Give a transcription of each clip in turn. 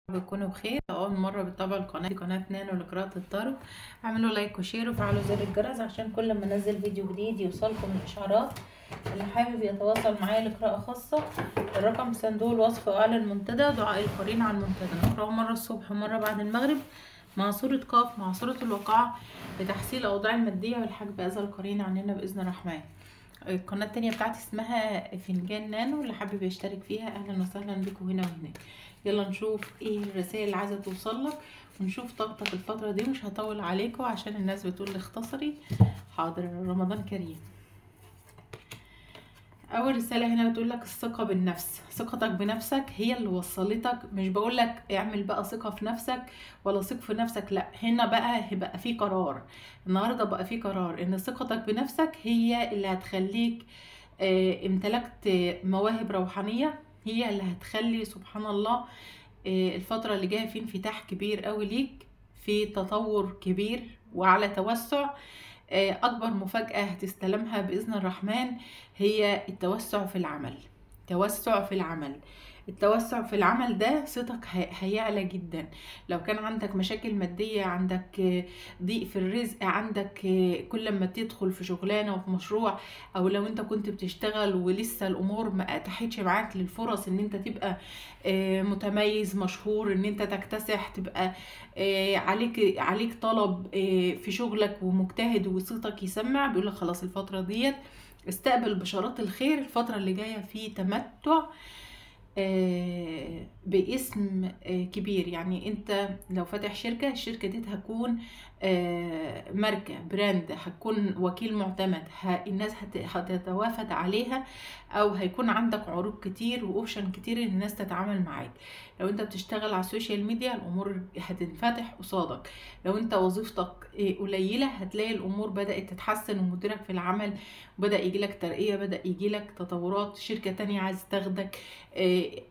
بتكونوا بخير. اول مره بتتابعوا القناه دي قناه نانو لقراءه الطرق، اعملوا لايك وشير وفعلوا زر الجرس عشان كل ما انزل فيديو جديد يوصلكم الاشعارات. اللي حابب يتواصل معايا لقراءه خاصه، الرقم في صندوق الوصف واعلى المنتدى. دعاء القارئين على المنتدى نقراه مره الصبح ومره بعد المغرب مع سوره قاف مع سوره الواقعه لتحسين الاوضاع الماديه والحجب اذى القارئين عننا باذن الرحمن. القناة التانية بتاعتي اسمها فنجان نانو، اللي حابب يشترك فيها اهلا وسهلا بكم هنا وهناك. يلا نشوف ايه الرسائل اللي عايزة توصل لك ونشوف طاقتك الفترة دي. مش هطول عليكم عشان الناس بتقول لي اختصري. حاضر، رمضان كريم. اول رساله هنا بتقول لك الثقه بالنفس. ثقتك بنفسك هي اللي وصلتك. مش بقول لك اعمل بقى ثقه في نفسك ولا ثق في نفسك، لا، هنا بقى في قرار. النهارده بقى في قرار ان ثقتك بنفسك هي اللي هتخليك امتلكت مواهب روحانيه، هي اللي هتخلي سبحان الله الفتره اللي جايه في انفتاح كبير قوي ليك، في تطور كبير وعلى توسع. أكبر مفاجأة هتستلمها بإذن الرحمن هي التوسع في العمل. توسع في العمل. التوسع في العمل ده صيتك هيعلى جدا. لو كان عندك مشاكل مادية، عندك ضيق في الرزق، عندك كل ما تدخل في شغلانة وفي مشروع، او لو انت كنت بتشتغل ولسه الامور ما اتاحتش معاك للفرص ان انت تبقى متميز مشهور، ان انت تكتسح، تبقى عليك طلب في شغلك ومجتهد وصوتك يسمع، بيقولك خلاص الفترة ديت استقبل بشارات الخير. الفترة اللي جاية في تمتع باسم كبير. يعني انت لو فاتح شركة، الشركة دي هتكون ماركة براند، هتكون وكيل معتمد، الناس هتتوافد عليها، او هيكون عندك عروض كتير واوبشن كتير ان الناس تتعامل معاك. لو انت بتشتغل على السوشيال ميديا الامور هتنفتح قصادك. لو انت وظيفتك قليلة هتلاقي الامور بدأت تتحسن ومديرك في العمل بدأ يجيلك ترقية، بدأ يجيلك تطورات، شركة تانية عايز تاخدك.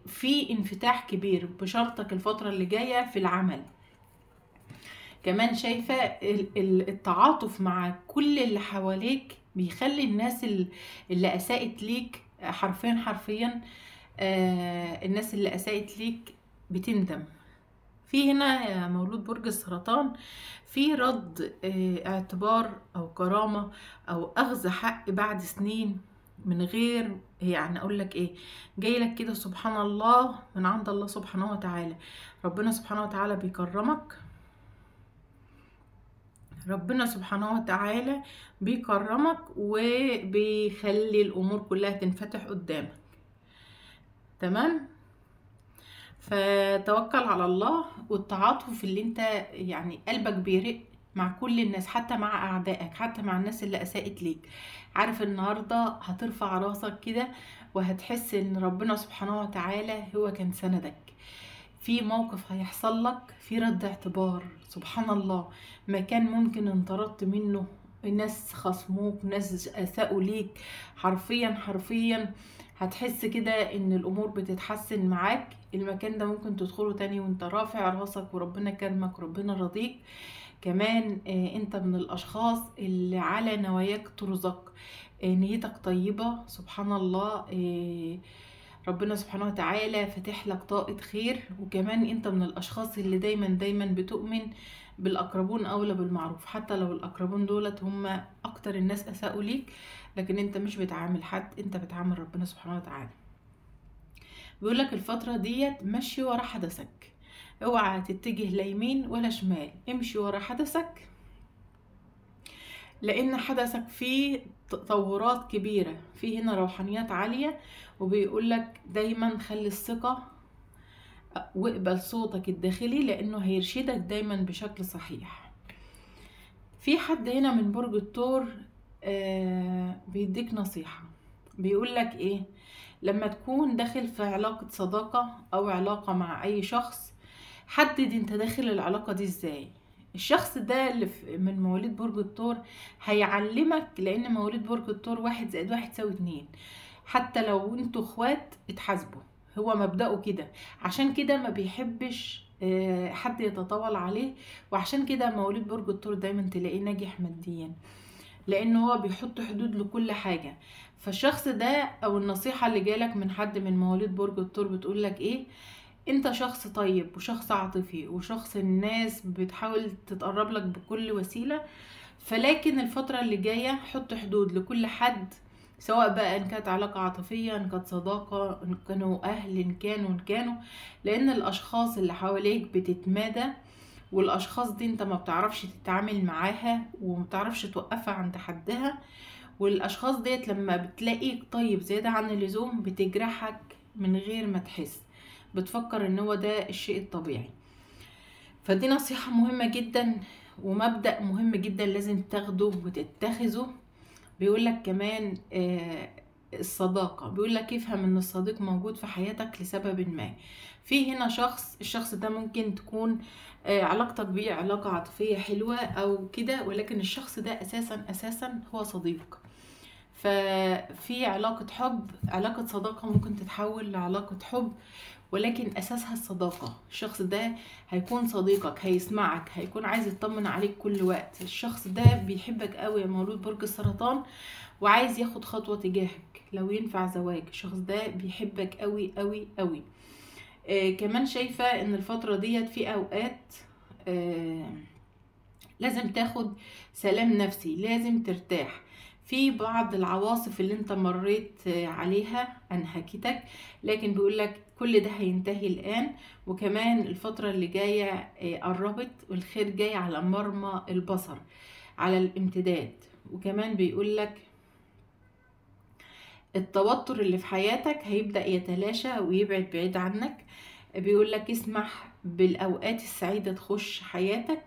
في انفتاح كبير بشرطك الفترة اللي جاية في العمل. كمان شايفة التعاطف مع كل اللي حواليك بيخلي الناس اللي أساءت ليك حرفيا الناس اللي أساءت ليك بتندم. في هنا مولود برج السرطان في رد اعتبار او كرامة او اخذ حق بعد سنين من غير، يعني اقول لك ايه، جاي لك كده سبحان الله من عند الله سبحانه وتعالى. ربنا سبحانه وتعالى بيكرمك. ربنا سبحانه وتعالى بيكرمك وبيخلي الامور كلها تنفتح قدامك. تمام. فتوكل على الله، والتعاطف اللي انت يعني قلبك بيرق مع كل الناس، حتى مع اعدائك، حتى مع الناس اللي اساءت ليك. عارف النهارده هترفع راسك كده وهتحس ان ربنا سبحانه وتعالى هو كان سندك في موقف هيحصل لك، في رد اعتبار. سبحان الله، مكان ممكن انطردت منه، الناس خصموك، ناس اساءوا ليك، حرفيا هتحس كده ان الامور بتتحسن معاك. المكان ده ممكن تدخله تاني وانت رافع راسك وربنا كرمك وربنا رضيك. كمان انت من الاشخاص اللي على نواياك ترزق، نيتك طيبة. سبحان الله، ربنا سبحانه وتعالى فتح لك طاقة خير. وكمان انت من الاشخاص اللي دايما بتؤمن بالاقربون اولى بالمعروف، حتى لو الاقربون دولت هم اكتر الناس اساءوا ليك، لكن انت مش بتعامل حد، انت بتعامل ربنا سبحانه وتعالى. بيقولك الفترة ديت مشي ورا حدثك، اوعى تتجه لا يمين ولا شمال، امشي ورا حدثك، لان حدثك فيه تطورات كبيرة، فيه هنا روحانيات عالية. وبيقولك دايما خلي الثقة واقبل صوتك الداخلي لانه هيرشدك دايما بشكل صحيح. في حد هنا من برج الثور بيديك نصيحة، بيقولك ايه، لما تكون داخل في علاقة صداقة او علاقة مع اي شخص، حدد انت داخل العلاقة دي ازاي. الشخص ده اللي من مواليد برج الثور هيعلمك، لان مواليد برج الثور 1+1=2. حتى لو انتوا اخوات اتحاسبوا، هو مبدأه كده. عشان كده ما بيحبش حد يتطاول عليه، وعشان كده مواليد برج الثور دايما تلاقيه ناجح ماديا، لان هو بيحط حدود لكل حاجة. فالشخص ده او النصيحة اللي جالك من حد من مواليد برج الثور بتقولك ايه، انت شخص طيب وشخص عاطفي وشخص الناس بتحاول تتقرب لك بكل وسيلة، فلكن الفترة اللي جاية حط حدود لكل حد، سواء بقى ان كانت علاقة عاطفية، ان كانت صداقة، ان كانوا اهل، ان كانوا لان الاشخاص اللي حواليك بتتمادى، والاشخاص دي انت ما بتعرفش تتعامل معاها وما بتعرفش توقفها عند حدها. والاشخاص ديت لما بتلاقيك طيب زيادة عن اللزوم بتجرحك من غير ما تحس، بتفكر ان هو ده الشيء الطبيعي. فدي نصيحة مهمة جدا ومبدأ مهم جدا لازم تاخده وتتخذه. بيقولك كمان الصداقة، بيقولك افهم ان الصديق موجود في حياتك لسبب ما. في هنا الشخص ده ممكن تكون علاقتك بيه علاقة عاطفية حلوة او كده، ولكن الشخص ده اساسا هو صديق. ففي علاقة حب، علاقة صداقة ممكن تتحول لعلاقة حب، ولكن اساسها الصداقة. الشخص ده هيكون صديقك، هيسمعك، هيكون عايز يطمن عليك كل وقت. الشخص ده بيحبك قوي يا مولود برج السرطان، وعايز ياخد خطوة تجاهك لو ينفع زواج. الشخص ده بيحبك قوي قوي قوي. كمان شايفة ان الفترة ديت في اوقات لازم تاخد سلام نفسي، لازم ترتاح. في بعض العواصف اللي انت مريت عليها انهكتك، لكن بيقولك كل ده هينتهي الآن. وكمان الفترة اللي جاية قربت، والخير جاي على مرمى البصر، على الامتداد. وكمان بيقولك التوتر اللي في حياتك هيبدأ يتلاشى ويبعد بعيد عنك. بيقولك اسمح بالأوقات السعيدة تخش حياتك،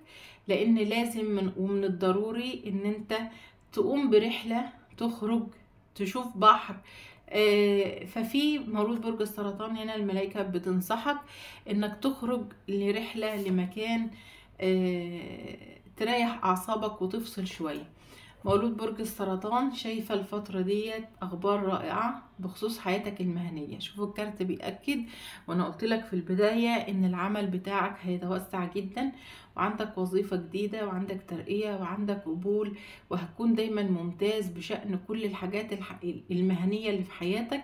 لأن لازم ومن الضروري إن أنت تقوم برحلة، تخرج تشوف بحر. ففي مولود برج السرطان هنا الملائكة بتنصحك إنك تخرج لرحلة لمكان تريح أعصابك وتفصل شوية. مولود برج السرطان شايفة الفترة ديت أخبار رائعة بخصوص حياتك المهنية. شوفوا الكارت بيأكد، وأنا قلت لك في البداية إن العمل بتاعك هيتوسع جدا، وعندك وظيفة جديدة، وعندك ترقية، وعندك قبول، وهتكون دايما ممتاز بشأن كل الحاجات المهنية اللي في حياتك.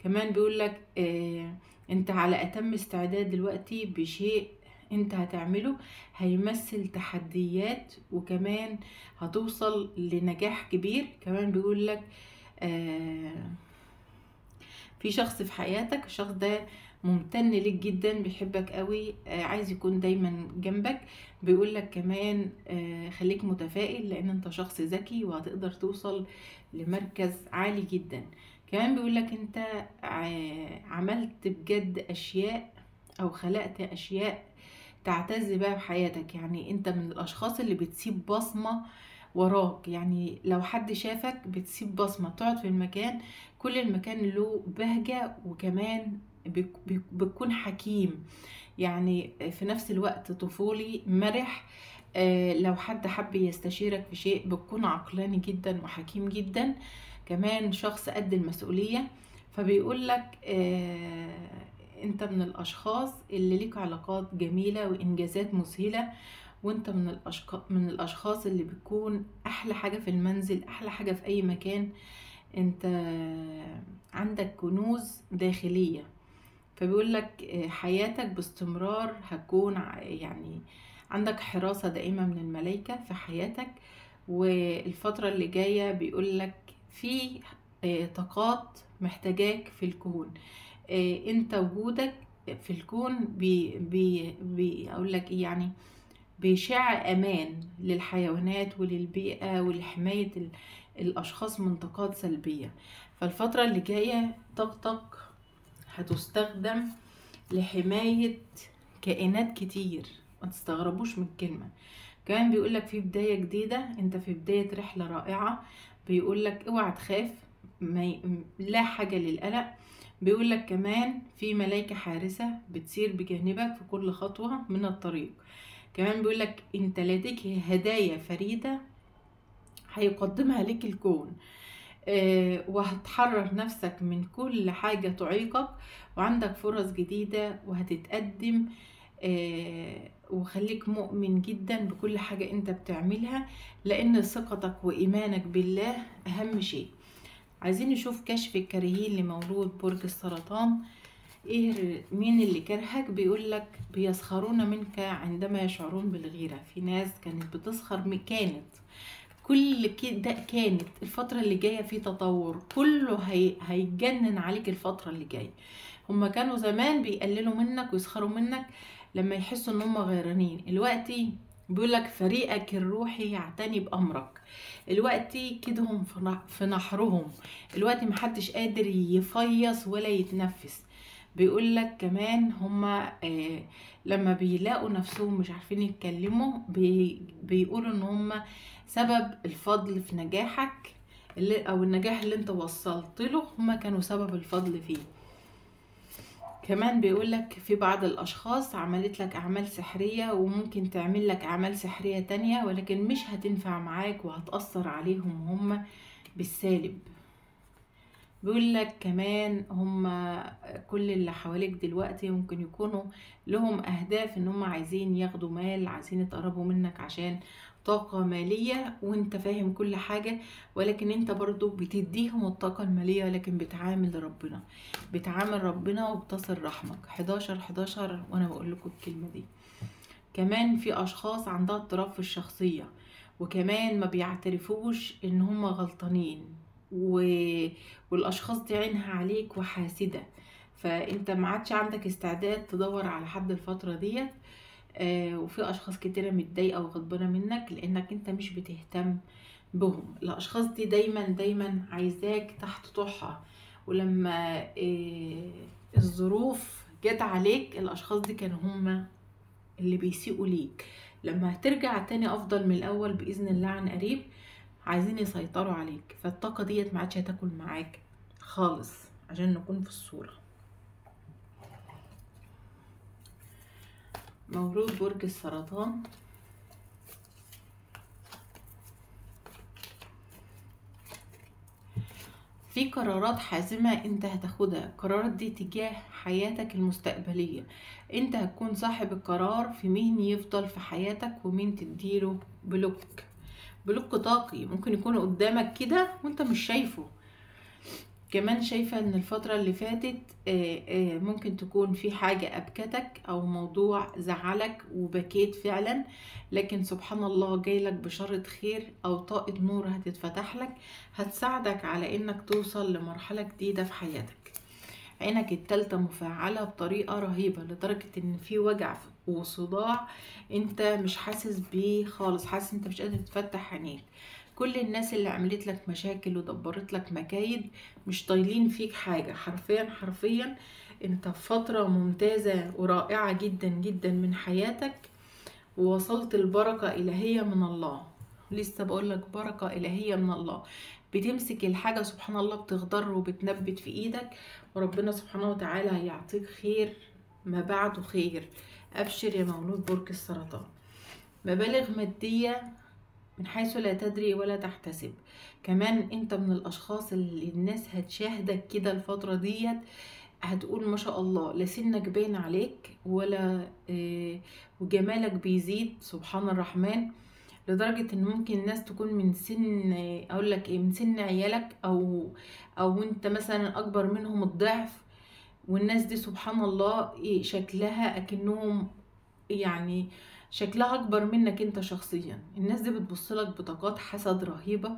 كمان بيقولك انت على أتم استعداد دلوقتي بشيء انت هتعمله هيمثل تحديات، وكمان هتوصل لنجاح كبير. كمان بيقول لك في شخص في حياتك، الشخص ده ممتن ليك جدا، بيحبك قوي، عايز يكون دايما جنبك. بيقول لك كمان خليك متفائل لان انت شخص ذكي وهتقدر توصل لمركز عالي جدا. كمان بيقول لك انت عملت بجد اشياء او خلقت اشياء تعتز بقى بحياتك. يعني انت من الاشخاص اللي بتسيب بصمة وراك، يعني لو حد شافك بتسيب بصمة، تقعد في المكان كل المكان له بهجة، وكمان بتكون حكيم، يعني في نفس الوقت طفولي مرح. لو حد حب يستشيرك في شيء بتكون عقلاني جدا وحكيم جدا. كمان شخص قد المسؤولية. فبيقول لك انت من الاشخاص اللي ليك علاقات جميلة وانجازات مذهلة، وانت من الاشخاص اللي بتكون احلى حاجة في المنزل، احلى حاجة في اي مكان. انت عندك كنوز داخلية. فبيقول لك حياتك باستمرار هتكون يعني عندك حراسة دائمة من الملائكة في حياتك. والفترة اللي جاية بيقول لك في طاقات محتاجاك في الكون. انت وجودك في الكون اقول لك ايه، يعني بيشع امان للحيوانات وللبيئة ولحماية الاشخاص من طاقات سلبية. فالفترة اللي جاية طاقتك هتستخدم لحماية كائنات كتير، ما تستغربوش من الكلمة. كمان بيقولك في بداية جديدة، انت في بداية رحلة رائعة. بيقولك اوعى تخاف، لا حاجة للقلق. بيقولك كمان في ملايكة حارسة بتسير بجانبك في كل خطوة من الطريق. كمان بيقولك انت لديك هدايا فريدة هيقدمها لك الكون. وهتحرر نفسك من كل حاجة تعيقك، وعندك فرص جديدة وهتتقدم. وخليك مؤمن جدا بكل حاجة انت بتعملها، لان ثقتك وإيمانك بالله أهم شيء. عايزين نشوف كشف الكارهين لمولود برج السرطان. ايه مين اللي كرهك؟ بيقولك بيسخرون منك عندما يشعرون بالغيرة. في ناس كانت بتسخر كانت كل كده، كانت الفترة اللي جاية في تطور، كله هيتجنن عليك الفترة اللي جاية. هما كانوا زمان بيقللوا منك ويسخروا منك لما يحسوا ان هما غيرانين. دلوقتي بيقولك فريقك الروحي يعتني بأمرك. دلوقتي كدهم في نحرهم. دلوقتي محدش قادر يفيص ولا يتنفس. بيقولك كمان هما لما بيلاقوا نفسهم مش عارفين يتكلموا بيقولوا ان هما سبب الفضل في نجاحك، او النجاح اللي انت وصلت له هما كانوا سبب الفضل فيه. كمان بيقولك في بعض الاشخاص عملت لك اعمال سحرية، وممكن تعمل لك اعمال سحرية تانية، ولكن مش هتنفع معاك وهتأثر عليهم هما بالسالب. بيقول لك كمان هم كل اللي حواليك دلوقتي ممكن يكونوا لهم اهداف ان هم عايزين ياخدوا مال، عايزين يتقربوا منك عشان طاقة مالية، وانت فاهم كل حاجة، ولكن انت برضو بتديهم الطاقة المالية، ولكن بتعامل ربنا وبتصل رحمك. 11 وانا بقول لكم الكلمة دي. كمان في اشخاص عندها اضطراب في الشخصية، وكمان ما بيعترفوش ان هم غلطانين، والاشخاص دي عينها عليك وحاسدة، فانت ما عادش عندك استعداد تدور على حد الفترة ديت. وفي اشخاص كتيرة متضايقة وغضبانة منك لانك انت مش بتهتم بهم. الاشخاص دي دايما عايزاك تحت طوعها، ولما الظروف جت عليك الاشخاص دي كانوا هما اللي بيسيئوا ليك. لما هترجع تاني افضل من الاول باذن الله عن قريب، عايزين يسيطروا عليك، فالطاقة ديت ما عادش هتاكل معاك خالص عشان نكون في الصورة. مولود برج السرطان. في قرارات حاسمة انت هتاخدها، القرارات دي تجاه حياتك المستقبلية. انت هتكون صاحب القرار في مين يفضل في حياتك ومين تديله بلوك طاقي. ممكن يكون قدامك كده وانت مش شايفه. كمان شايفة ان الفترة اللي فاتت ممكن تكون في حاجة ابكتك او موضوع زعلك وبكيت فعلا، لكن سبحان الله جايلك بشارة خير او طاقة نور هتتفتح لك، هتساعدك على انك توصل لمرحلة جديدة في حياتك. عينك التالتة مفعلة بطريقة رهيبة لدرجة ان في وجع وصداع انت مش حاسس بيه خالص، حاسس انت مش قادر تفتح عينيك. كل الناس اللي عملت لك مشاكل ودبرت لك مكايد مش طايلين فيك حاجة، حرفيا انت في فترة ممتازة ورائعة جدا من حياتك، ووصلت البركة إلهية من الله. لسه بقولك بركة إلهية من الله. بتمسك الحاجة سبحان الله بتخضر وبتنبت في ايدك، وربنا سبحانه وتعالى هيعطيك خير ما بعده خير. أبشر يا مولود برج السرطان. مبالغ مادية من حيث لا تدري ولا تحتسب. كمان انت من الاشخاص اللي الناس هتشاهدك كده الفترة ديت، هتقول ما شاء الله لا سنك باين عليك ولا وجمالك بيزيد سبحان الرحمن، لدرجة ان ممكن الناس تكون من سن اقول لك ايه، من سن عيالك او انت مثلا اكبر منهم الضعف، والناس دي سبحان الله شكلها اكنهم يعني شكلها اكبر منك انت شخصيا. الناس دي بتبصلك بطاقات حسد رهيبة.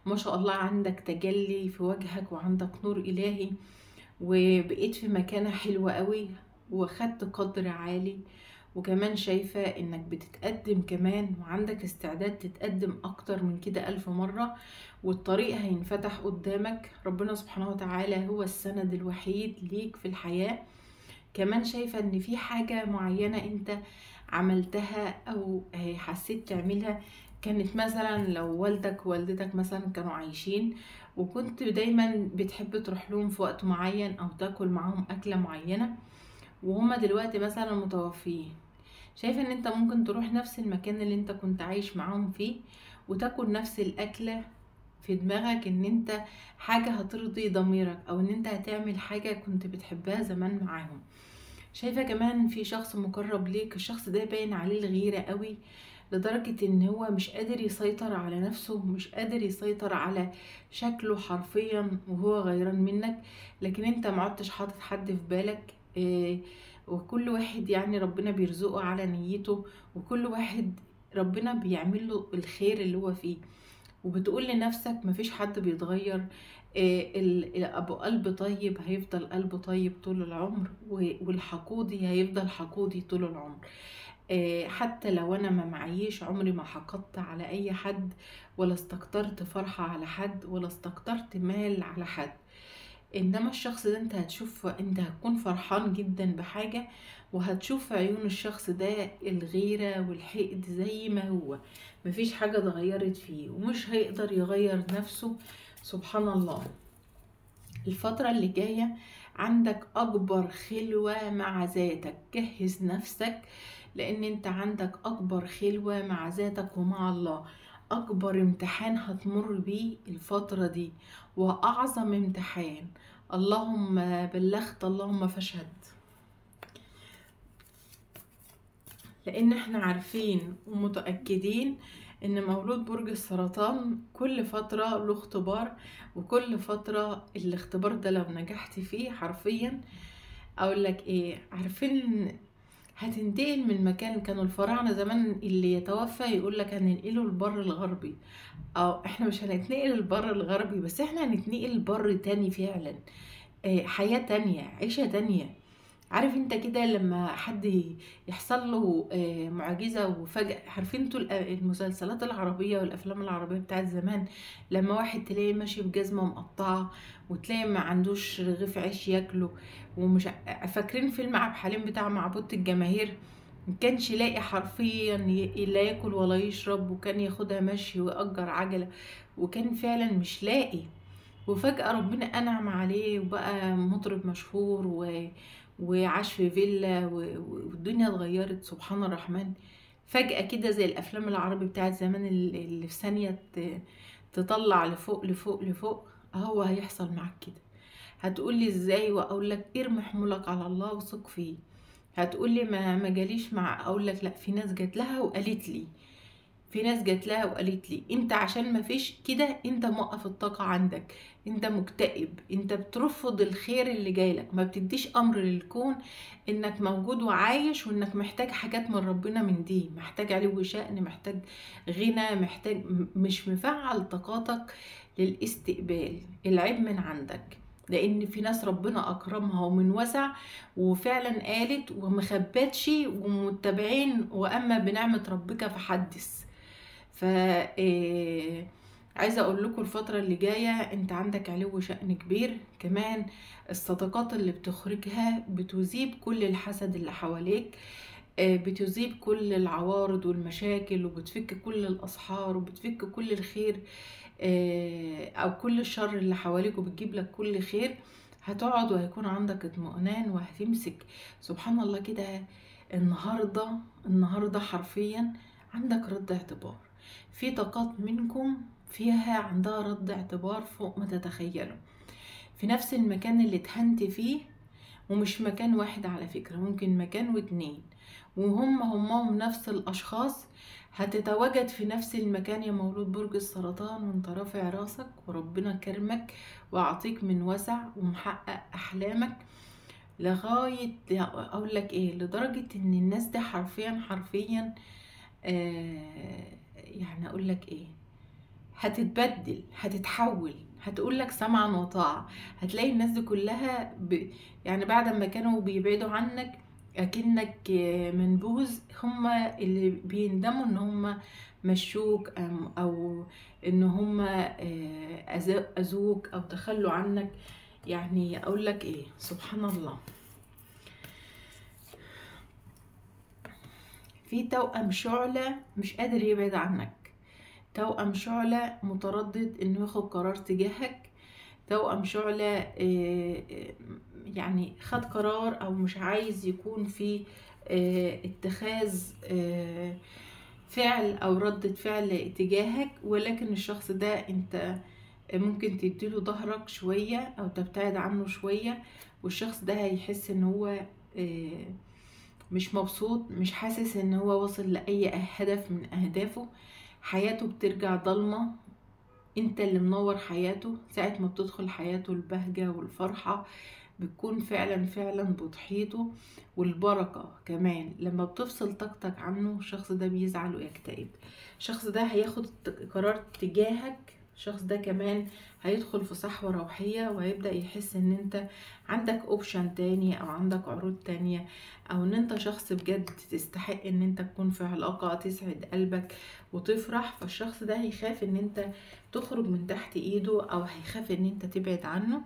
ما شاء الله عندك تجلي في وجهك وعندك نور الهي، وبقيت في مكانة حلوة قوي واخدت قدر عالي. وكمان شايفة انك بتتقدم كمان، وعندك استعداد تتقدم اكتر من كده 1000 مرة، والطريق هينفتح قدامك. ربنا سبحانه وتعالى هو السند الوحيد ليك في الحياة. كمان شايفة ان في حاجة معينة انت عملتها او حسيت تعملها، كانت مثلا لو والدك ووالدتك مثلا كانوا عايشين وكنت دايما بتحب تروح لهم في وقت معين او تاكل معاهم اكلة معينة، وهما دلوقتي مثلا متوفيين، شايفة ان انت ممكن تروح نفس المكان اللي انت كنت عايش معاهم فيه وتاكل نفس الاكلة، في دماغك ان انت حاجة هترضي ضميرك او ان انت هتعمل حاجة كنت بتحبها زمان معاهم. شايفة كمان في شخص مقرب ليك، الشخص ده باين عليه الغيرة قوي لدرجة ان هو مش قادر يسيطر على نفسه، مش قادر يسيطر على شكله حرفيا وهو غيران منك، لكن انت معدتش حاطط حد في بالك. وكل واحد يعني ربنا بيرزقه على نيته، وكل واحد ربنا بيعمل له الخير اللي هو فيه. وبتقول لنفسك مفيش حد بيتغير، ابو قلب طيب هيفضل قلب طيب طول العمر، والحقودي هيفضل حقودي طول العمر. حتى لو انا ما معيش، عمري ما حقدت على اي حد، ولا استكترت فرحة على حد، ولا استكترت مال على حد. انما الشخص ده انت هتشوف، انت هتكون فرحان جدا بحاجة، وهتشوف في عيون الشخص ده الغيرة والحقد زي ما هو، مفيش حاجة اتغيرت فيه، ومش هيقدر يغير نفسه. سبحان الله. الفترة اللي جاية عندك أكبر خلوة مع ذاتك، جهز نفسك، لأن انت عندك أكبر خلوة مع ذاتك ومع الله. أكبر امتحان هتمر بيه الفترة دي، وأعظم امتحان. اللهم بلغت اللهم فاشهد. لأن احنا عارفين ومتأكدين ان مولود برج السرطان كل فترة له اختبار، وكل فترة الاختبار ده لو نجحت فيه حرفيا اقول لك ايه، عارفين هتنتقل من مكان. كانوا الفراعنة زمان اللي يتوفى يقول لك هننقله البر الغربي، او احنا مش هنتنقل البر الغربي بس، احنا هنتنقل البر تاني فعلا. حياة تانية، عيشة تانية. عارف انت كده لما حد يحصل له معجزة وفجأة، عارفين انتوا المسلسلات العربية والافلام العربية بتاعت زمان، لما واحد تلاقيه ماشي بجزمة مقطعة، وتلاقي ما عندوش رغيف عيش ياكله، ومش فاكرين فيلم عبد الحليم بتاع معبود الجماهير؟ مكانش يلاقي حرفيا لا ياكل ولا يشرب، وكان ياخدها مشي ويأجر عجلة، وكان فعلا مش لاقي. وفجأة ربنا أنعم عليه وبقى مطرب مشهور وعاش في فيلا والدنيا اتغيرت. سبحان الرحمن. فجأة كده زي الأفلام العربي بتاعت زمان اللي في ثانية تطلع لفوق لفوق لفوق. هو هيحصل معاك كده. هتقولي ازاي؟ واقول لك ارمي حمولك على الله وثق فيه. هتقولي ما جاليش، مع اقول لك لا، في ناس جات لها وقالت لي، في ناس جات لها وقالت لي انت عشان ما فيش كده، انت موقف الطاقة عندك، انت مكتئب، انت بترفض الخير اللي جايلك، ما بتديش امر للكون انك موجود وعايش، وانك محتاج حاجات من ربنا، من دي محتاج علو شأن، محتاج غنى، محتاج، مش مفعل طاقاتك للاستقبال. العيب من عندك، لان في ناس ربنا اكرمها ومن وسع وفعلا قالت ومخبتش ومتبعين، واما بنعمة ربك فحدث. ف عايزه اقول لكم الفتره اللي جايه انت عندك علو شأن كبير. كمان الصدقات اللي بتخرجها بتذيب كل الحسد اللي حواليك، بتذيب كل العوارض والمشاكل، وبتفك كل الاسحار، وبتفك كل الخير او كل الشر اللي حواليك، وبتجيب لك كل خير. هتقعد وهيكون عندك اطمئنان، وهتمسك سبحان الله كده. النهارده حرفيا عندك رد اعتبار. في طاقات منكم فيها عندها رد اعتبار فوق ما تتخيلوا، في نفس المكان اللي اتهنت فيه. ومش مكان واحد على فكرة، ممكن مكان واتنين، وهم نفس الأشخاص. هتتواجد في نفس المكان يا مولود برج السرطان، وانت رافع راسك وربنا كرمك وأعطيك من وسع ومحقق أحلامك. لغاية أقول لك إيه، لدرجة إن الناس دي حرفيا يعني أقول لك إيه، هتتبدل، هتتحول، هتقول لك سمعا وطاعة. هتلاقي الناس دي كلها يعني بعد ما كانوا بيبعدوا عنك اكنك منبوذ، هما اللي بيندموا ان هما مشوك، او ان هما اذوك او تخلوا عنك. يعني اقول لك ايه، سبحان الله. في توأم شعلة مش قادر يبعد عنك، توأم شعلة متردد انه ياخد قرار تجاهك، توأم شعلة يعني خد قرار او مش عايز يكون في اتخاذ فعل او ردة فعل تجاهك. ولكن الشخص ده انت ممكن تديله ظهرك شوية او تبتعد عنه شوية، والشخص ده هيحس ان هو مش مبسوط، مش حاسس ان هو وصل لأي هدف من اهدافه. حياته بترجع ضلمة، انت اللي منور حياته. ساعة ما بتدخل حياته البهجة والفرحة بتكون فعلا فعلا بتحيطه. والبركة كمان لما بتفصل طاقتك عنه الشخص ده بيزعل ويكتئب. الشخص ده هياخد قرار تجاهك. الشخص ده كمان هيدخل في صحوة روحية وهيبدأ يحس ان انت عندك اوبشن تاني او عندك عروض تانية، او ان انت شخص بجد تستحق ان انت تكون في علاقة تسعد قلبك وتفرح. فالشخص ده هيخاف ان انت تخرج من تحت ايده او هيخاف ان انت تبعد عنه.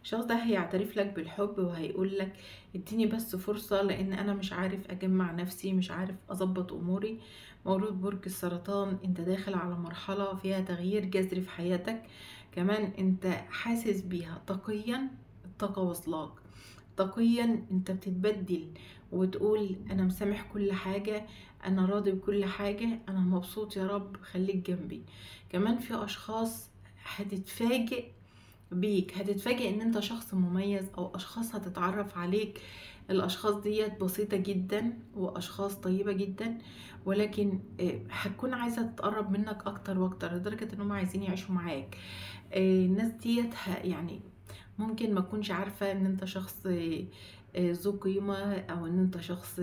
الشخص ده هيعترف لك بالحب وهيقول لك اديني بس فرصة، لان انا مش عارف اجمع نفسي، مش عارف اظبط اموري. مولود برج السرطان، انت داخل على مرحلة فيها تغيير جذري في حياتك. كمان انت حاسس بيها طاقيا، الطاقة وصلاك طاقيا. انت بتتبدل وتقول انا مسامح كل حاجة، انا راضي بكل حاجة، انا مبسوط يا رب خليك جنبي. كمان في اشخاص هتتفاجئ بيك، هتتفاجئ ان انت شخص مميز، او اشخاص هتتعرف عليك. الاشخاص ديت بسيطة جدا واشخاص طيبة جدا، ولكن هتكون عايزة تقرب منك اكتر واكتر لدرجة انهم عايزين يعيشوا معاك. الناس ديت يعني ممكن ما تكونش عارفة ان انت شخص ذو قيمة، او ان انت شخص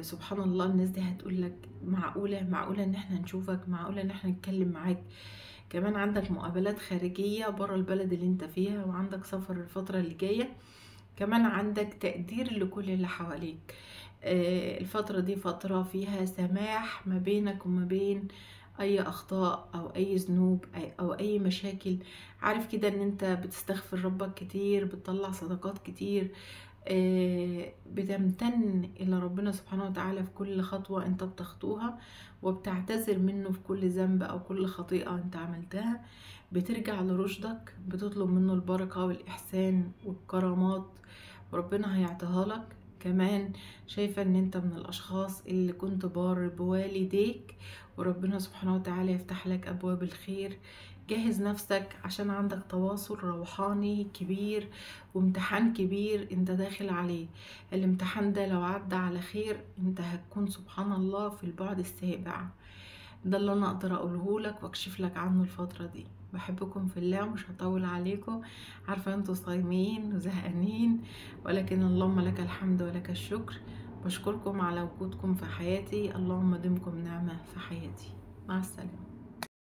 سبحان الله. الناس دي هتقول لك معقولة ان احنا نشوفك، معقولة ان احنا نتكلم معاك. كمان عندك مقابلات خارجية برا البلد اللي انت فيها، وعندك سفر الفترة اللي جاية. كمان عندك تقدير لكل اللي حواليك. الفترة دي فترة فيها سماح ما بينك وما بين اي اخطاء او اي ذنوب او اي مشاكل. عارف كده ان انت بتستغفر ربك كتير، بتطلع صدقات كتير، بتمتن إلى ربنا سبحانه وتعالى في كل خطوة انت بتخطوها، وبتعتذر منه في كل ذنب او كل خطيئة انت عملتها. بترجع لرشدك، بتطلب منه البركة والإحسان والكرامات، وربنا هيعطيها لك. كمان شايفة ان انت من الاشخاص اللي كنت بار بوالديك، وربنا سبحانه وتعالى يفتح لك ابواب الخير. جهز نفسك عشان عندك تواصل روحاني كبير وامتحان كبير انت داخل عليه. الامتحان ده لو عدى على خير انت هتكون سبحان الله في البعد السابع. ده اللي انا اقدر اقوله لك واكشف لك عنه الفترة دي. بحبكم في الله ومش هطول عليكم، عارفة انتوا صايمين وزهقانين، ولكن اللهم لك الحمد ولك الشكر. بشكركم على وجودكم في حياتي، اللهم دمكم نعمة في حياتي. مع السلامة.